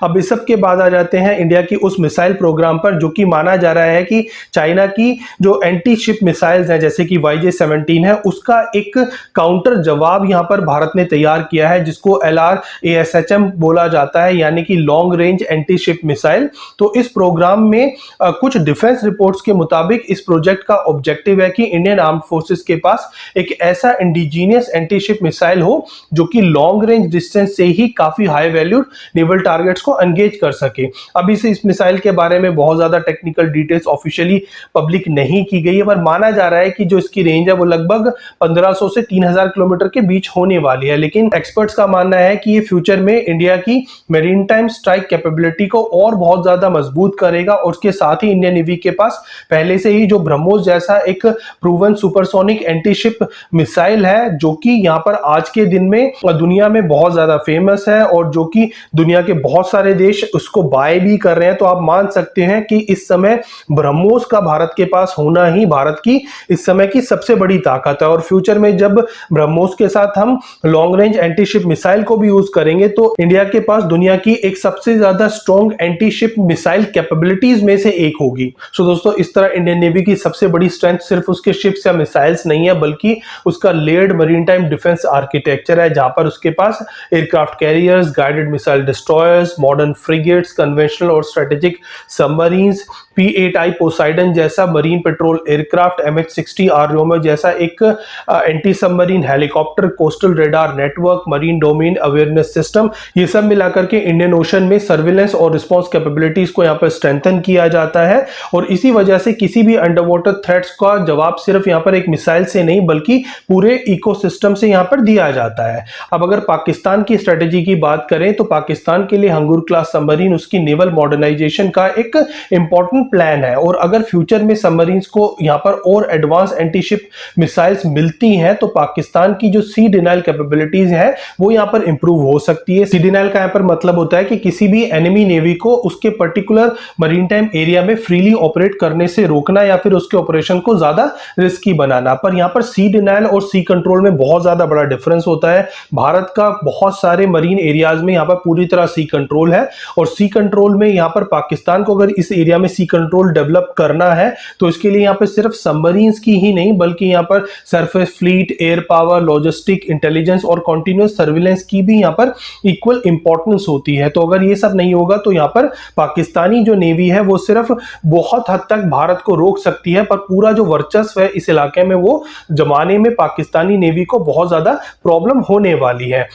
अब इस सब के बाद आ जाते हैं इंडिया की उस मिसाइल प्रोग्राम पर, जो कि माना जा रहा है कि चाइना की जो एंटी शिप मिसाइल्स हैं जैसे कि YJ-17 है, उसका एक काउंटर जवाब यहां पर भारत ने तैयार किया है, जिसको LRASHM बोला जाता है, यानी कि long range anti ship missile. तो इस प्रोग्राम में कुछ डिफेंस रिपोर्ट्स के मुताबिक इस प्रोजेक्ट का ऑब्जेक्टिव है कि इंडियन आर्म्ड फोर्सेस के पास एक ऐसा इंडिजीनियस एंटी शिप मिसाइल हो जो कि लॉन्ग रेंज डिस्टेंस से ही काफी हाई वैल्यूड नेवल टारगेट्स को एंगेज कर सके। अभी से इस मिसाइल के बारे में बहुत ज्यादा टेक्निकल डिटेल्स ऑफिशियली पब्लिक नहीं की गई है, पर माना जा रहा है कि जो इसकी रेंज है वो लगभग 1500 से 3000 किलोमीटर के बीच होने वाली है। लेकिन एक्सपर्ट्स का मानना है कि ये फ्यूचर में इंडिया की मेरीन टाइम स्ट्राइक कैपेबिलिटी को और बहुत ज्यादा मजबूत करेगा, और उसके साथ ही इंडियन नेवी के पास पहले से ही जो ब्रह्मोस जैसा एक proven supersonic anti ship missile है, जो कि यहाँ पर आज के दिन में दुनिया में बहुत ज्यादा फेमस है और जो कि दुनिया के बहुत सारे देश उसको बाय भी कर रहे हैं। तो आप मान सकते हैं कि इस समय ब्रह्मोस का भारत के पास होना ही भारत की इस समय की सबसे बड़ी ताकत है। और फ्यूचर में जब ब्रह्मोस के साथ हम long range anti ship missile को भी यूज करेंगे तो इंडिया के पास दुनिया की एक सबसे ज्यादा strong anti ship missile capabilities में से एक होगी। सो दोस्तों, इस तरह इंडियन नेवी की सबसे बड़ी स्ट्रेंथ सिर्फ उसके शिप्स या मिसाइल्स नहीं है, बल्कि उसका layered maritime defence architecture है, जहां पर उसके पास aircraft carriers, guided missile destroyers, modern frigates, conventional और स्ट्रेटेजिक सबमरीन्स, P-8I पोसाइडन जैसा marine patrol aircraft, MH-60 Romeo जैसा एक anti submarine helicopter, coastal radar network, marine domain awareness system, ये सब मिलाकर के इंडियन ओशन में सर्विलेंस और रिस्पांस कैपेबिलिटीज को यहाँ पर स्ट्रेंथन किया जाता है। और इसी वजह से किसी भी अंडर वाटर थ्रेट्स का जवाब सिर्फ यहाँ पर एक मिसाइल से नहीं बल्कि पूरे इकोसिस्टम से यहाँ पर दिया जाता है। अब अगर पाकिस्तान की स्ट्रेटेजी की बात करें तो पाकिस्तान के लिए हंगूर क्लास सबमरीन उसकी नेवल मॉडर्नाइजेशन का एक इंपॉर्टेंट प्लान है, और अगर फ्यूचर में सबमरीन्स को यहां पर और एडवांस एंटी शिप मिसाइल्स मिलती हैं तो पाकिस्तान की जो सी डिनाइल कैपेबिलिटीज है वो यहां पर इंप्रूव हो सकती है। सी डिनाइल का यहां पर मतलब होता है कि किसी भी एनिमी नेवी को उसके पर्टिकुलर मरीन टाइम एरिया में फ्रीली ऑपरेट करने से रोकना या फिर उसके ऑपरेशन को ज्यादा रिस्की बनाना। पर यहां पर सी डिनाइल और सी कंट्रोल में बहुत ज्यादा बड़ा डिफरेंस होता है। भारत का बहुत सारे मरीन एरियाज में यहां पर पूरी तरह सी कंट्रोल है, और सी कंट्रोल में यहां पर पाकिस्तान को अगर इस एरिया में सी कंट्रोल डेवलप करना है तो इसके लिए यहां पर सिर्फ सबमरीन्स की ही नहीं बल्कि यहां पर surface fleet, air power, logistic, intelligence और कंटीन्यूअस सर्विलेंस की भी यहां पर इक्वल इंपॉर्टेंस होती है। तो अगर ये सब नहीं होगा तो यहां पर पाकिस्तानी जो नेवी है वो सिर्फ बहुत हद तक भारत को रोक सकती है, पर पूरा जो वर्चस्व है इस इलाके में वो जमाने में पाकिस्तानी नेवी को बहुत ज्यादा प्रॉब्लम होने वाली है।